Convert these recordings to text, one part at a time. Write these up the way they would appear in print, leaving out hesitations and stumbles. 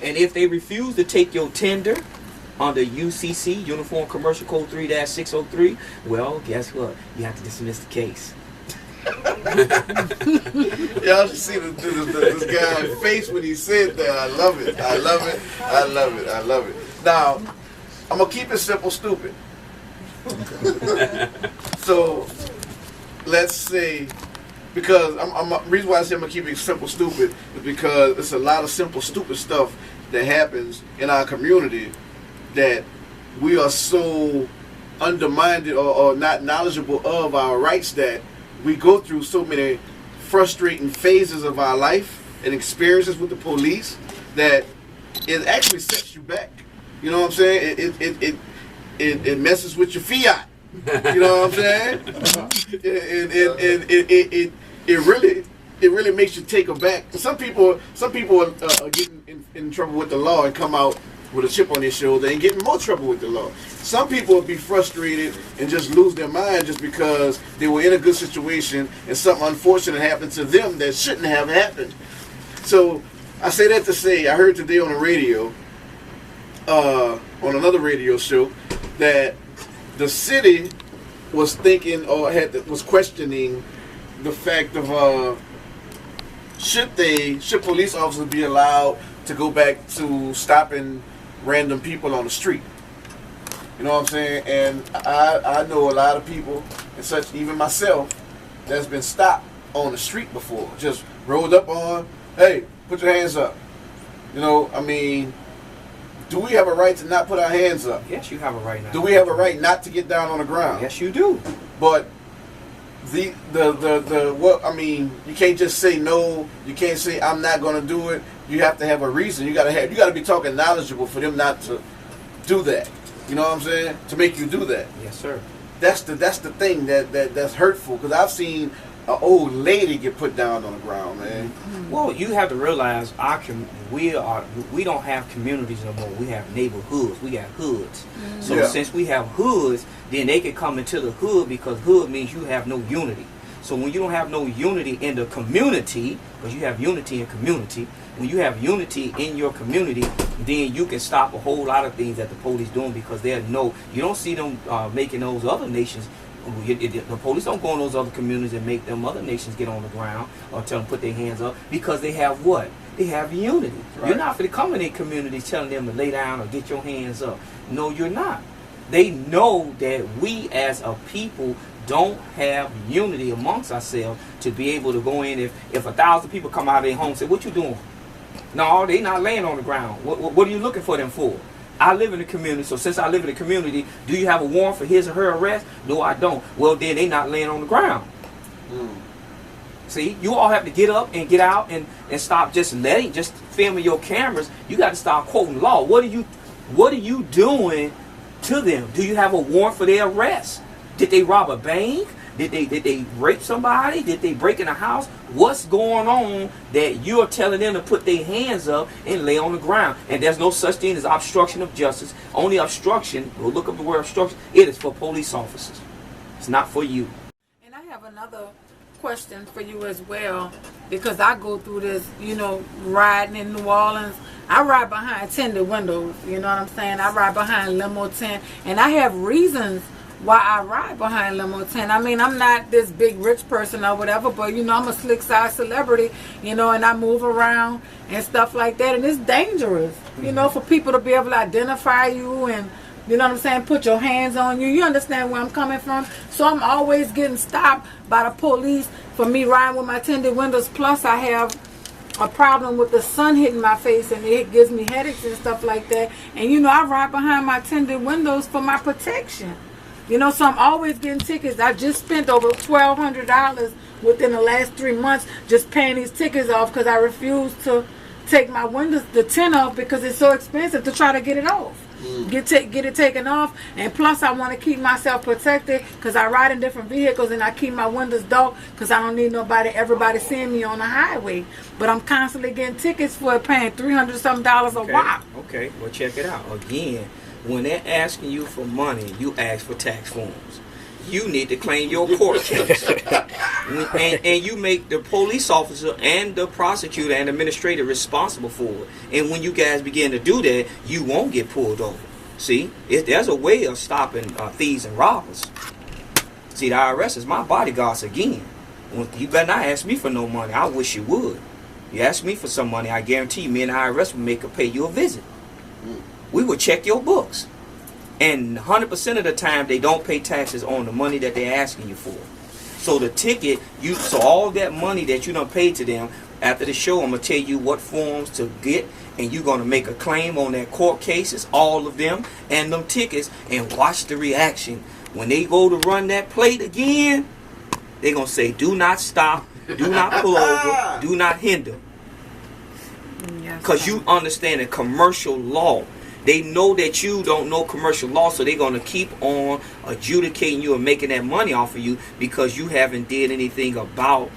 And if they refuse to take your tender under UCC, Uniform Commercial Code 3-603, well, guess what? You have to dismiss the case. Y'all should see this guy's face when he said that. I love it. I love it. I love it. I love it. Now, I'm going to keep it simple, stupid. So, let's say, because the reason why I say I'm going to keep it simple, stupid is because there's a lot of simple, stupid stuff that happens in our community that we are so undermined or not knowledgeable of our rights that we go through so many frustrating phases of our life and experiences with the police that it actually sets you back. You know what I'm saying? It messes with your fiat. You know what I'm saying? It really makes you take aback. Some people are getting in trouble with the law and come out with a chip on their shoulder and get in more trouble with the law. Some people will be frustrated and just lose their mind just because they were in a good situation and something unfortunate happened to them that shouldn't have happened. So I say that to say, I heard today on the radio, on another radio show, that the city was thinking or was questioning the fact of should police officers be allowed to go back to stopping random people on the street. You know what I'm saying? And I know a lot of people, and such, even myself, that's been stopped on the street before. Just rolled up on, hey, put your hands up. You know, I mean, do we have a right to not put our hands up? Yes, you have a right. Do we have a right not to get down on the ground? Yes, you do. But what I mean, you can't just say no. You can't say I'm not going to do it. You have to have a reason. You got to be talking knowledgeable for them not to do that. You know what I'm saying? To make you do that. Yes, sir. That's the thing that's hurtful, because I've seen an old lady get put down on the ground, man. Well, you have to realize we don't have communities no more. We have neighborhoods. We got hoods. So since we have hoods, then they can come into the hood, because hood means you have no unity. So when you don't have no unity in the community, because you have unity in community, when you have unity in your community, then you can stop a whole lot of things that the police doing, because you don't see them making those other nations. The police don't go in those other communities and make them other nations get on the ground or tell them put their hands up, because they have what? They have unity. Right. You're not going to come in their communities telling them to lay down or get your hands up. No, you're not. They know that we as a people don't have unity amongst ourselves to be able to go in. If 1,000 people come out of their home and say, what you doing? No, they not laying on the ground. What are you looking for them for? I live in the community, so since I live in the community, do you have a warrant for his or her arrest? No, I don't. Well, then they not laying on the ground. See, you all have to get up and get out and stop just filming your cameras. You got to start quoting law. What are you doing to them? Do you have a warrant for their arrest? Did they rob a bank? Did they rape somebody? Did they break in a house? What's going on that you're telling them to put their hands up and lay on the ground? And there's no such thing as obstruction of justice. Only obstruction, we'll look up the word obstruction, it is for police officers. It's not for you. And I have another question for you as well, because I go through this, riding in New Orleans. I ride behind tinted windows, you know what I'm saying? I ride behind limo tent, and I have reasons why I ride behind limo tent. I mean, I'm not this big rich person or whatever, but I'm a slick side celebrity, and I move around and stuff like that, and it's dangerous, for people to be able to identify you and, you know what I'm saying, put your hands on you. You understand where I'm coming from? So I'm always getting stopped by the police for me riding with my tinted windows. Plus, I have a problem with the sun hitting my face, and it gives me headaches and stuff like that. And, I ride behind my tinted windows for my protection. So I'm always getting tickets. I just spent over $1,200 within the last 3 months just paying these tickets off, because I refuse to take my windows, the tint off, because it's so expensive to try to get it off. Get it taken off. And plus, I want to keep myself protected, because I ride in different vehicles, and I keep my windows dark because I don't need everybody seeing me on the highway. But I'm constantly getting tickets for paying $300-something a wop. Okay, well, check it out. Again, when they're asking you for money, you ask for tax forms. you need to claim your court case. and you make the police officer and the prosecutor and administrator responsible for it. And when you guys begin to do that, you won't get pulled over. See, there's a way of stopping thieves and robbers. See, the IRS is my bodyguards again. You better not ask me for no money. I wish you would. You ask me for some money, I guarantee you, me and the IRS will pay you a visit. We will check your books. And 100% of the time, they don't pay taxes on the money that they're asking you for. So the ticket, so all that money that you done paid to them, after the show, I'm going to tell you what forms to get, and you're going to make a claim on that court cases, all of them, and them tickets, and watch the reaction. When they go to run that plate again, they're going to say, do not stop, do not pull over, do not hinder. Because you understand the commercial law. They know that you don't know commercial law, so they're going to keep on adjudicating you and making that money off of you because you haven't did anything about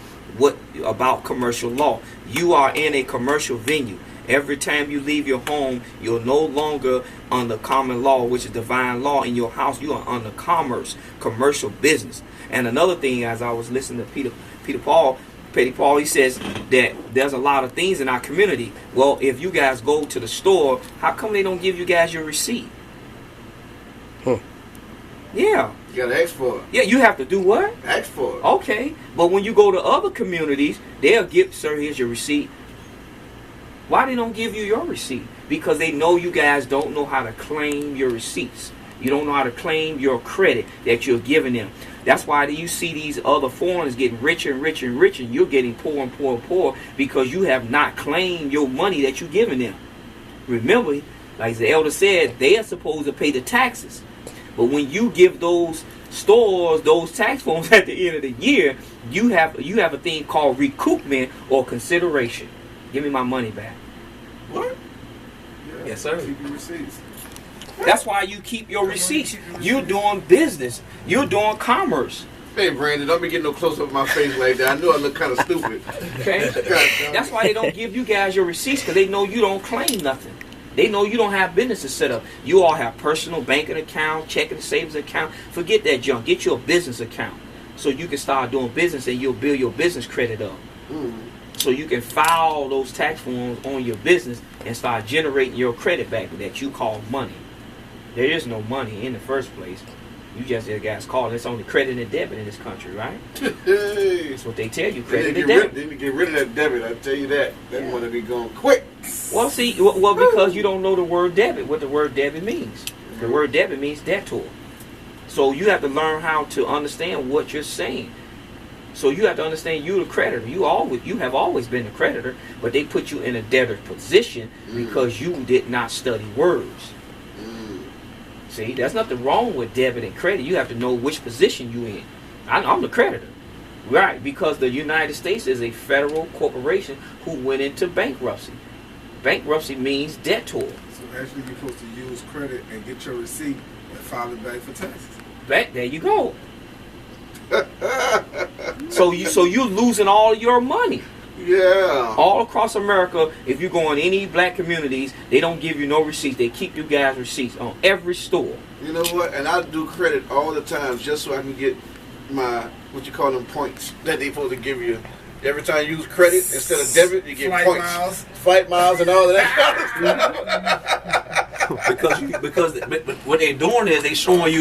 commercial law. You are in a commercial venue. Every time you leave your home, you're no longer under common law, which is divine law. In your house, you are under commerce, commercial business. And another thing, as I was listening to Petty Paul, he says that there's a lot of things in our community. Well, if you guys go to the store, how come they don't give you guys your receipt? Yeah. You gotta ask for it. Yeah, you have to do what? Ask for it. Okay. But when you go to other communities, they'll give, sir, here's your receipt. Why they don't give you your receipt? Because they know you guys don't know how to claim your receipts. You don't know how to claim your credit that you're giving them. That's why you see these other foreigners getting richer and richer and richer. You're getting poor and poor and poor because you have not claimed your money that you're giving them. Remember, like the elder said, they are supposed to pay the taxes. But when you give those stores those tax forms at the end of the year, you have a thing called recoupment or consideration. Give me my money back. What? Yeah. Yes, sir. Keep your receipts. That's why you keep your receipts. You're doing business. You're doing commerce. Hey, Brandon, don't be getting no close up in my face like that. I know I look kind of stupid. Okay? That's why they don't give you guys your receipts, because they know you don't claim nothing. They know you don't have businesses set up. You all have personal banking account, checking and savings account. Forget that junk. Get your business account so you can start doing business and you'll build your business credit up. So you can file those tax forms on your business and start generating your credit back that you call money. There is no money in the first place. You just hear guys calling. It's only credit and debit in this country, right? That's what they tell you, credit and debit. They need to get rid of that debit, I tell you that. That want to be going quick. Well, see, because you don't know the word debit, what the word debit means. The word debit means debtor. So you have to learn how to understand what you're saying. So you have to understand you're the creditor. You have always been the creditor, but they put you in a debtor position because you did not study words. See, there's nothing wrong with debit and credit. You have to know which position you're in. I'm the creditor. Right, because the United States is a federal corporation who went into bankruptcy. Bankruptcy means debtor. So actually you're supposed to use credit and get your receipt and file it back for taxes. There you go. So you're losing all your money. Yeah. All across America, if you go in any black communities, they don't give you no receipts. They keep you guys receipts on every store. You know what? And I do credit all the time just so I can get my, what you call them, points that they supposed to give you. Every time you use credit instead of debit, you get Flight points. miles. Flight miles and all of that kind of stuff. because what they're doing is they showing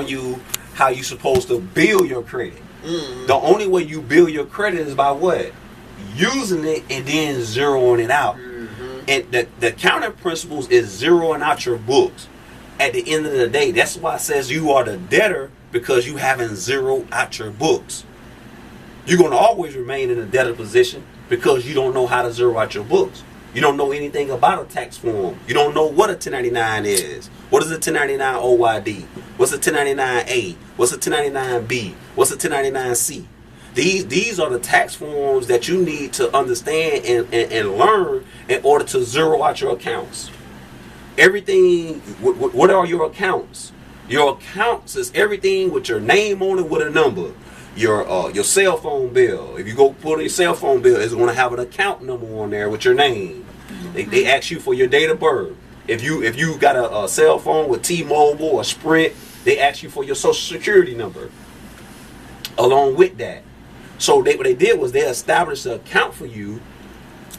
you how you're supposed to build your credit. The only way you build your credit is by what? Using it and then zeroing it out. And the accounting principles is zeroing out your books. At the end of the day, that's why it says you are the debtor, because you haven't zeroed out your books. You're going to always remain in a debtor position because you don't know how to zero out your books. You don't know anything about a tax form. You don't know what a 1099 is. What is a 1099 OYD? What's a 1099A? What's a 1099B? What's a 1099C? These are the tax forms that you need to understand and learn in order to zero out your accounts. Everything, what are your accounts? Your accounts is everything with your name on it with a number. Your cell phone bill. If you go put in your cell phone bill, it's going to have an account number on there with your name. They ask you for your date of birth. If you got a cell phone with T-Mobile or Sprint, they ask you for your social security number along with that. So what they did was they established an account for you,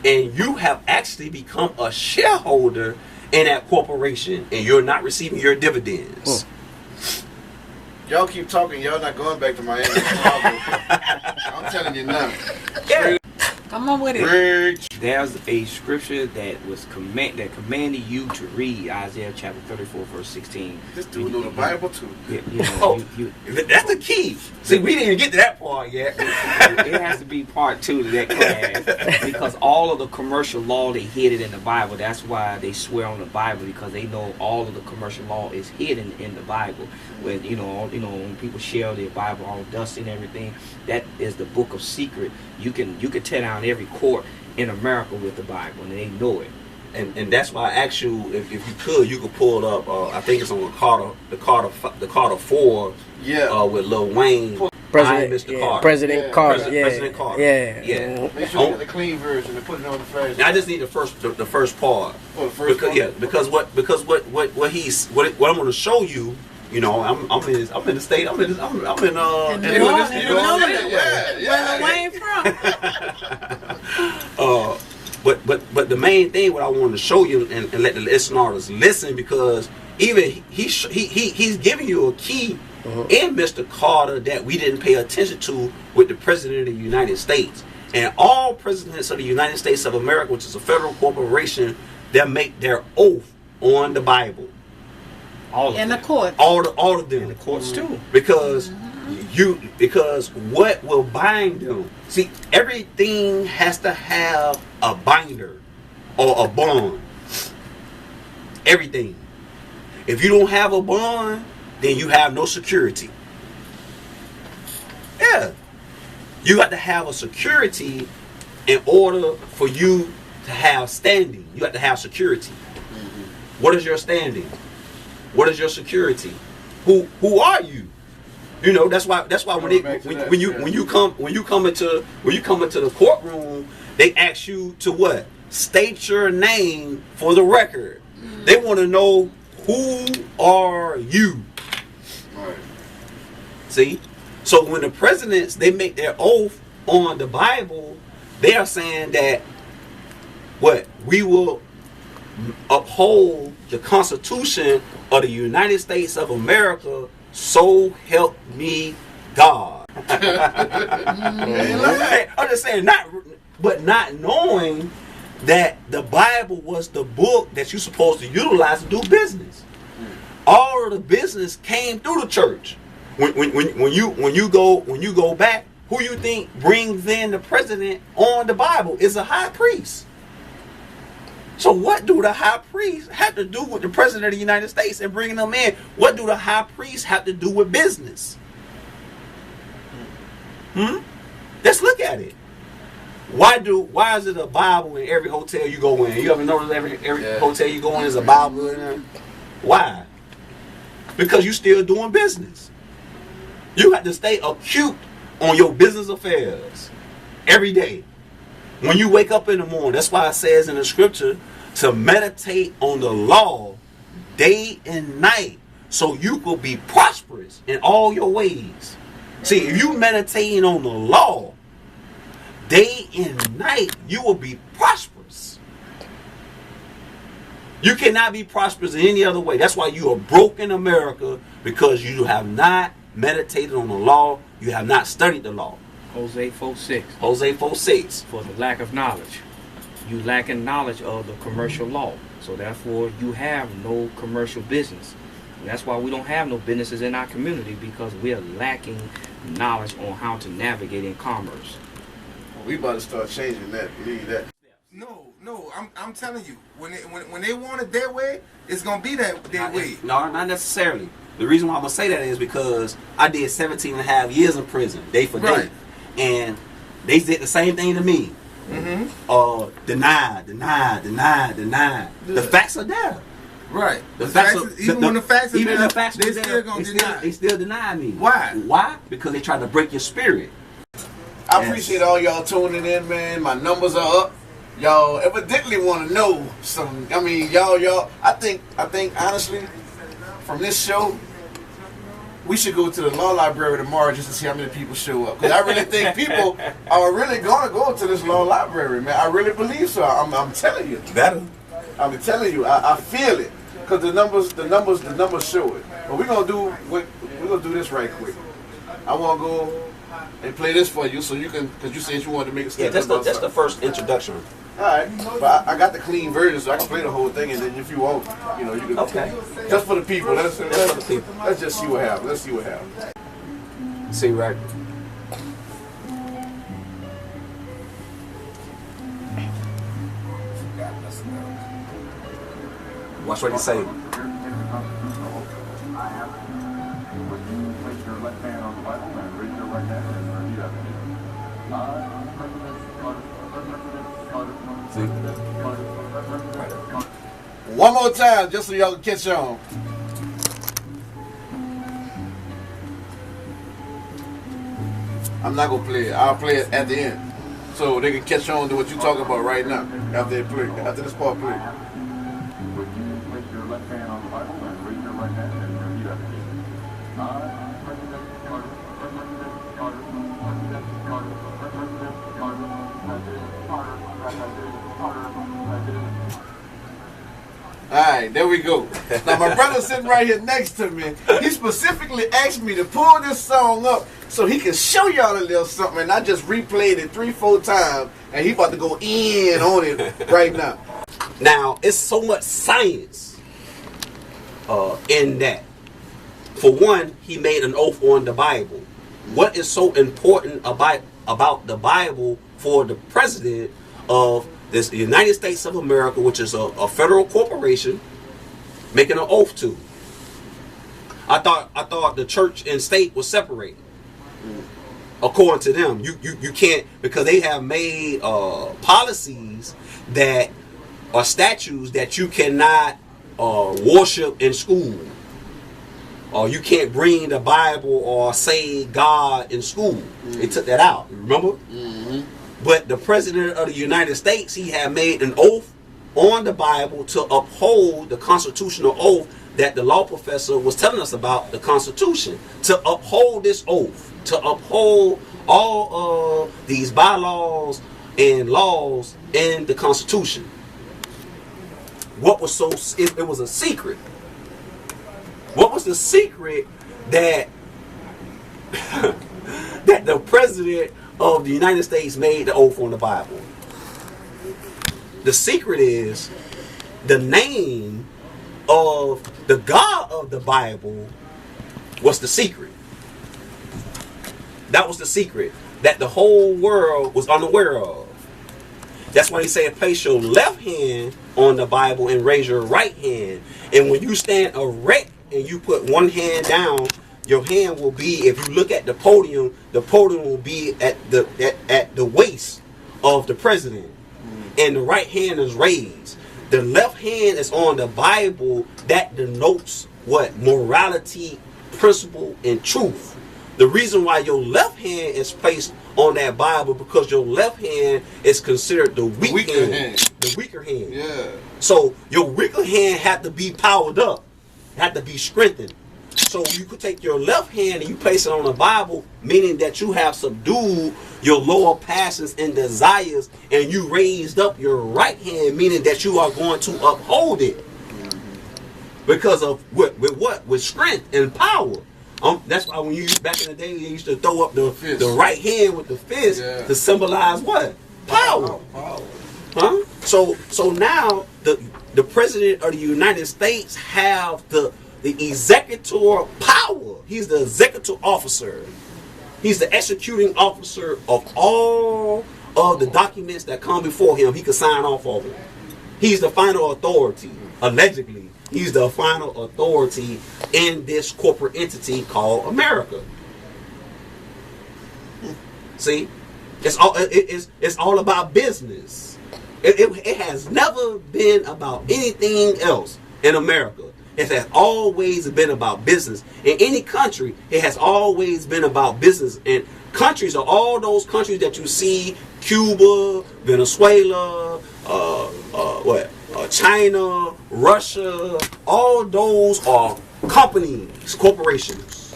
and you have actually become a shareholder in that corporation, and you're not receiving your dividends. Y'all keep talking. Y'all not going back to Miami. I'm telling you now. Yeah. Come on with it. Rich. There's a scripture that was commanded you to read, Isaiah chapter 34, verse 16. This dude know the Bible too. That's the key. See, we didn't even get to that part yet. It has to be part 2 to that class, because all of the commercial law, they hid it in the Bible. That's why they swear on the Bible, because they know all of the commercial law is hidden in the Bible. When when people share their Bible, all dust and everything, that is the book of secret. You can tear down every court in America with the Bible, and they know it. And that's why I asked you if you could pull it up. I think it's on the Carter 4. Yeah. With Lil Wayne. President Carter. President Carter. Yeah. Make sure you get the clean version and put it on the flash. Now, I just need the first part. Oh, the first part? Yeah, because what I'm going to show you. I'm in the state. I'm in Where Wayne from? But the main thing what I wanted to show you and let the listeners listen, because even he's giving you a key in Mr. Carter that we didn't pay attention to with the President of the United States. And all presidents of the United States of America, which is a federal corporation, they make their oath on the Bible. All of them. In the court. All of them. In the courts too. Because what will bind them? See, everything has to have a binder or a bond. Everything. If you don't have a bond, then you have no security. Yeah. You got to have a security in order for you to have standing. You have to have security. What is your standing? What is your security? Who are you? That's why when you come into the courtroom, they ask you to what? State your name for the record. They want to know, who are you? Right. See? So when the presidents, they make their oath on the Bible, they are saying that what? We will uphold the Constitution of the United States of America, so help me God. I'm just saying, not knowing that the Bible was the book that you're supposed to utilize to do business. All of the business came through the church. When you go back, who you think brings in the president on the Bible is a high priest. So what do the high priests have to do with the president of the United States and bringing them in? What do the high priests have to do with business? Let's look at it. Why is it a Bible in every hotel you go in? You ever notice every hotel you go in is a Bible in there? Why? Because you're still doing business. You have to stay acute on your business affairs every day. When you wake up in the morning, that's why it says in the scripture to meditate on the law day and night, so you will be prosperous in all your ways. See, if you meditating on the law day and night, you will be prosperous. You cannot be prosperous in any other way. That's why you are broke in America, because you have not meditated on the law. You have not studied the law. Hosea 4:6. Hosea 4:6. For the lack of knowledge. You lacking knowledge of the commercial law. So therefore you have no commercial business. And that's why we don't have no businesses in our community, because we are lacking knowledge on how to navigate in commerce. Well, we about to start changing that. Believe that. No, I'm telling you, when they want it their way, it's gonna be their way. No, not necessarily. The reason why I'm gonna say that is because I did 17 and a half years in prison, day for day. Right. And they did the same thing to me. Deny. The facts are there. Right. The facts are, when the facts are there, they still gonna deny. They still deny me. Why? Why? Because they try to break your spirit. I appreciate all y'all tuning in, man. My numbers are up. Y'all evidently want to know some. I mean, y'all. I think honestly, from this show, we should go to the law library tomorrow just to see how many people show up. Because I really think people are really going to go to this law library, man. I really believe so. I'm telling you. Better. I'm telling you. I feel it. Because the numbers show it. But we're gonna do this right quick. I want to go and play this for you, so you can, because you said you wanted to make a statement. Yeah, that's the first introduction. All right, but I got the clean version, so I can play the whole thing, and then if you want, you know, you can. Okay. Just for the people. Let's for the people. Let's just see what happens. Let's see what happens. See, right? Watch what he say. See? One more time, just so y'all can catch on. I'm not gonna play it. I'll play it at the end, so they can catch on to what you're talking about right now. After they play, after this part play. Would you place your left hand on the Bible and raise your right hand and repeat after me? I, President Carter, President Carter, President Carter, President Carter, President Carter, President Carter, President. Alright, there we go. Now my brother sitting right here next to me, he specifically asked me to pull this song up so he can show y'all a little something, and I just replayed it 3-4 times, and he about to go in on it right now. Now, it's so much science in that. For one, he made an oath on the Bible. What is so important about the Bible for the president of this United States of America, which is a federal corporation, making an oath to? I thought the church and state was separated. According to them, you can't, because they have made policies that are statutes that you cannot worship in school, or you can't bring the Bible or say God in school. They took that out, remember? But the president of the United States, he had made an oath on the Bible to uphold the constitutional oath that the law professor was telling us about, the Constitution. To uphold this oath, to uphold all of these bylaws and laws in the Constitution. What was so, it was a secret. What was the secret that that the president of the United States made the oath on the Bible? The secret is the name of the God of the Bible was the secret. That was the secret that the whole world was unaware of. That's why he said, place your left hand on the Bible and raise your right hand. And when you stand erect and you put one hand down, your hand will be, if you look at the podium will be at the waist of the president. And the right hand is raised. The left hand is on the Bible. That denotes what? Morality, principle, and truth. The reason why your left hand is placed on that Bible, because your left hand is considered the weaker hand. The weaker hand. Yeah. So your weaker hand had to be powered up, had to be strengthened. So you could take your left hand and you place it on the Bible, meaning that you have subdued your lower passions and desires, and you raised up your right hand, meaning that you are going to uphold it. Because of what? With strength and power. That's why when you back in the day, they used to throw up the right hand with the fist to symbolize what? Power. Huh? So now the president of the United States have the executor power. He's the executive officer. He's the executing officer of all of the documents that come before him. He can sign off on it. He's the final authority, allegedly. He's the final authority in this corporate entity called America. See, it's all about business. It has never been about anything else in America. It has always been about business. In any country, it has always been about business. And countries are all those countries that you see: Cuba, Venezuela, China, Russia. All those are companies, corporations.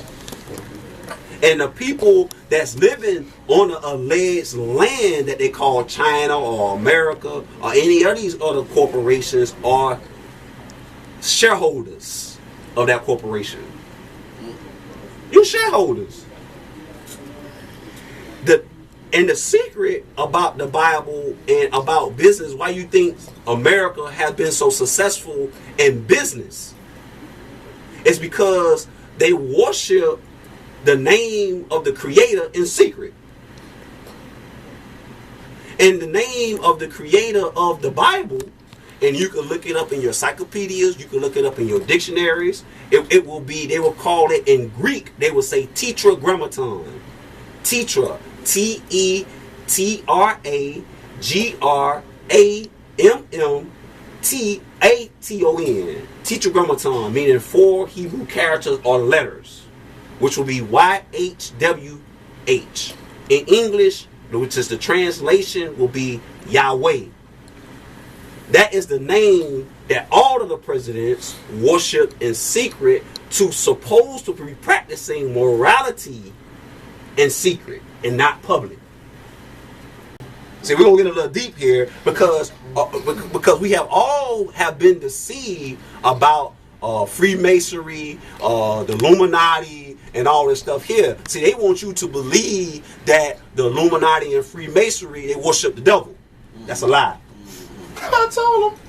And the people that's living on the alleged land that they call China or America or any of these other corporations are shareholders of that corporation. You shareholders. And the secret about the Bible and about business, why you think America has been so successful in business, is because they worship the name of the Creator in secret. And the name of the Creator of the Bible, and you can look it up in your encyclopedias, you can look it up in your dictionaries, it will be, they will call it in Greek, they will say tetragrammaton. Tetra. T-E-T-R-A-G-R-A-M-M-T-A-T-O-N. Tetragrammaton, meaning 4 Hebrew characters or letters, which will be Y-H-W-H. In English, which is the translation, will be Yahweh. That is the name that all of the presidents worship in secret, to supposed to be practicing morality in secret and not public. See, we're gonna get a little deep here because we have been deceived about Freemasonry, the Illuminati, and all this stuff here. See, they want you to believe that the Illuminati and Freemasonry, they worship the devil. That's a lie. I told him.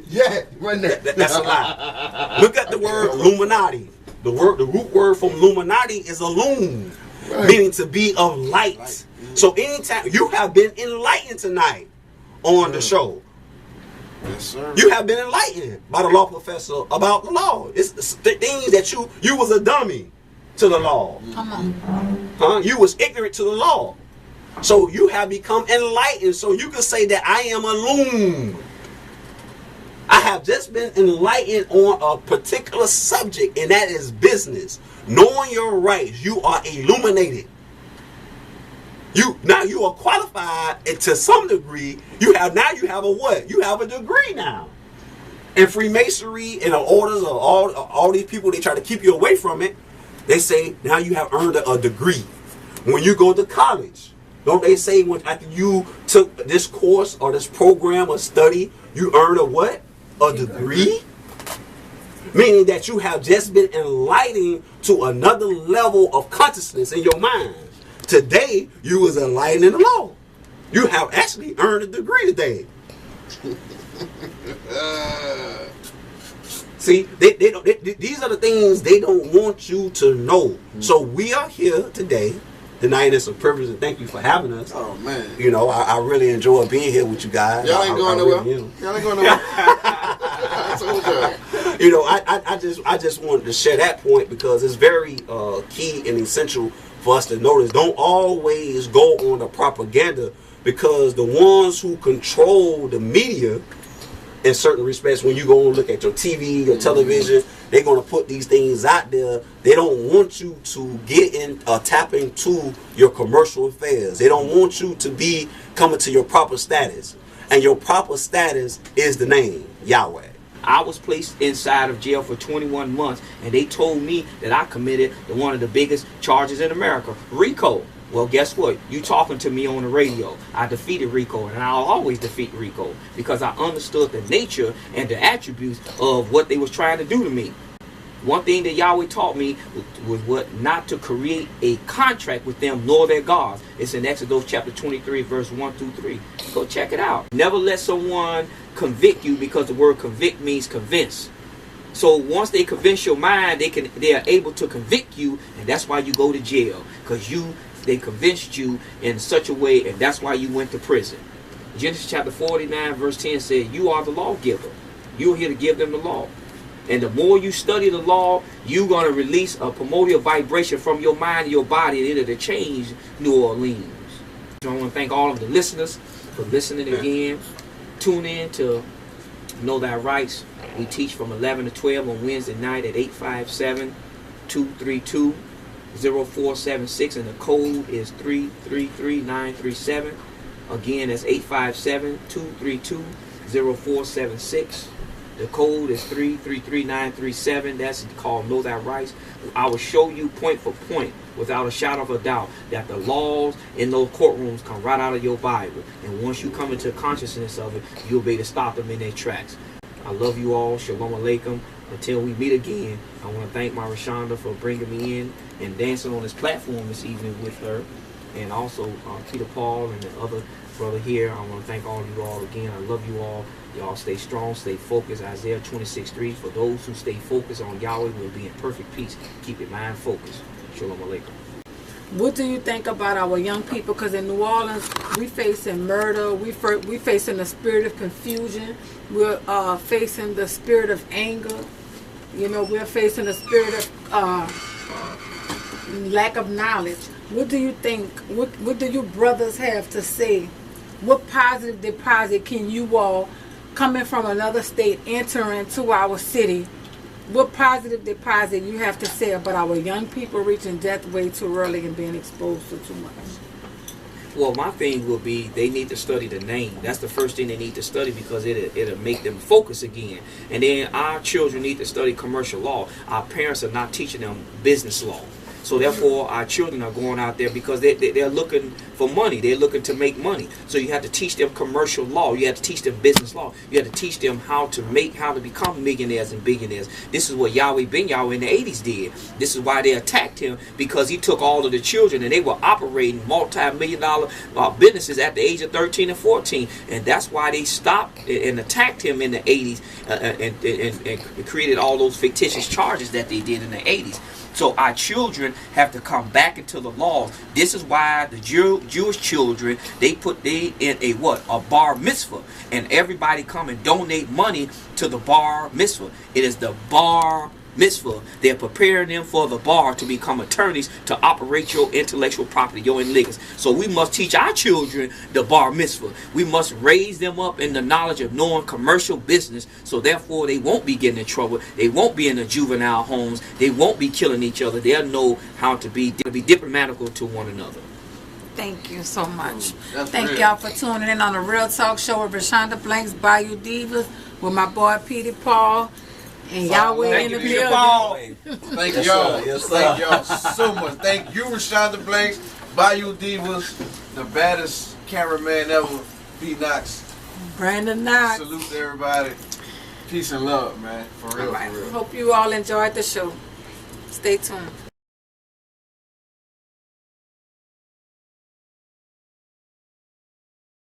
Yeah, right there. That's a lie. Look at the word Illuminati. The root word from Illuminati is illum, meaning to be of light. So anytime you have been enlightened tonight on the show, yes, sir. You have been enlightened by the law professor about the law. It's the things that you was a dummy to the law. Come on. Huh? You was ignorant to the law. So you have become enlightened. So you can say that I am illumined. I have just been enlightened on a particular subject, and that is business. Knowing your rights, you are illuminated. Now you are qualified, and to some degree, you have a what? You have a degree now. And Freemasonry and the orders of all these people, they try to keep you away from it. They say now you have earned a degree. When you go to college, don't they say after you took this course or this program or study, you earn a what? A degree? Meaning that you have just been enlightened to another level of consciousness in your mind. Today, you was enlightened in the law. You have actually earned a degree today. See, these are the things they don't want you to know. So we are here today. Tonight is a privilege, and thank you for having us. Oh man! You know, I really enjoy being here with you guys. Y'all ain't going nowhere. Really Y'all ain't going nowhere. I told y'all. You know, I just wanted to share that point because it's very key and essential for us to notice. Don't always go on the propaganda, because the ones who control the media, in certain respects, when you go and look at your TV, your television, they're going to put these things out there. They don't want you to get in, tap into your commercial affairs. They don't want you to be coming to your proper status. And your proper status is the name, Yahweh. I was placed inside of jail for 21 months, and they told me that I committed one of the biggest charges in America, RICO. Well, guess what? You talking to me on the radio. I defeated RICO, and I'll always defeat RICO because I understood the nature and the attributes of what they was trying to do to me. One thing that Yahweh taught me was what not to create a contract with them nor their gods. It's in Exodus chapter 23, verse 1 through 3. Go check it out. Never let someone convict you, because the word convict means convince. So once they convince your mind, they are able to convict you, and that's why you go to jail, because they convinced you in such a way, and that's why you went to prison. Genesis chapter 49 verse 10 said, you are the lawgiver. You're here to give them the law. And the more you study the law, you're going to release a primordial vibration from your mind and your body, and it'll change New Orleans. So I want to thank all of the listeners for listening again. Tune in to Know Thy Rights. We teach from 11 to 12 on Wednesday night at 857-232-0476, and the code is 333937. Again, that's 857-232-0476. The code is 333937. That's called Know Thy Rights. I will show you point for point, without a shadow of a doubt, that the laws in those courtrooms come right out of your Bible. And once you come into consciousness of it, you'll be able to stop them in their tracks. I love you all. Shalom Aleichem. Until we meet again, I want to thank my Reshaunda for bringing me in and dancing on this platform this evening with her. And also Peter Paul and the other brother here. I want to thank all of you all again. I love you all. Y'all stay strong, stay focused. Isaiah 26:3. For those who stay focused on Yahweh will be in perfect peace. Keep your mind focused. Shalom Aleichem. What do you think about our young people? Because in New Orleans, we facing murder. We facing the spirit of confusion. We're facing the spirit of anger. You know, we're facing the spirit of lack of knowledge. What do you think? What do you brothers have to say? What positive deposit can you all, coming from another state, enter into our city? What positive deposit you have to say about our young people reaching death way too early and being exposed to too much? Well, my thing will be they need to study the name. That's the first thing they need to study, because it'll make them focus again. And then our children need to study commercial law. Our parents are not teaching them business law. So therefore, our children are going out there because they're looking for money. They're looking to make money. So you have to teach them commercial law. You have to teach them business law. You have to teach them how to become millionaires and billionaires. This is what Yahweh Ben Yahweh in the 80s did. This is why they attacked him, because he took all of the children and they were operating multi-million-dollar businesses at the age of 13 and 14. And that's why they stopped and attacked him in the 80s and created all those fictitious charges that they did in the 80s. So our children have to come back into the laws. This is why the Jewish children, they in a bar mitzvah, and everybody come and donate money to the bar mitzvah. It is the bar mitzvah. They're preparing them for the bar to become attorneys to operate your intellectual property, your litigants. So we must teach our children the bar mitzvah. We must raise them up in the knowledge of knowing commercial business, so therefore they won't be getting in trouble. They won't be in the juvenile homes. They won't be killing each other. They'll know how to be diplomatical to one another. Thank you so much. That's Thank real. y'all for tuning in on the Real Talk Show with Reshaunda Blanks, Bayou Divas, with my boy Peter Paul. And Yahweh in the building. Thank Yes, y'all. sir. Yes, Thank sir. y'all so much. Thank you, Reshaunda Blanks, Bayou Divas, the baddest cameraman ever, P. Knox. Brandon Knox. Salute to everybody. Peace and love, man. For real, All right. for real. Hope you all enjoyed the show. Stay tuned.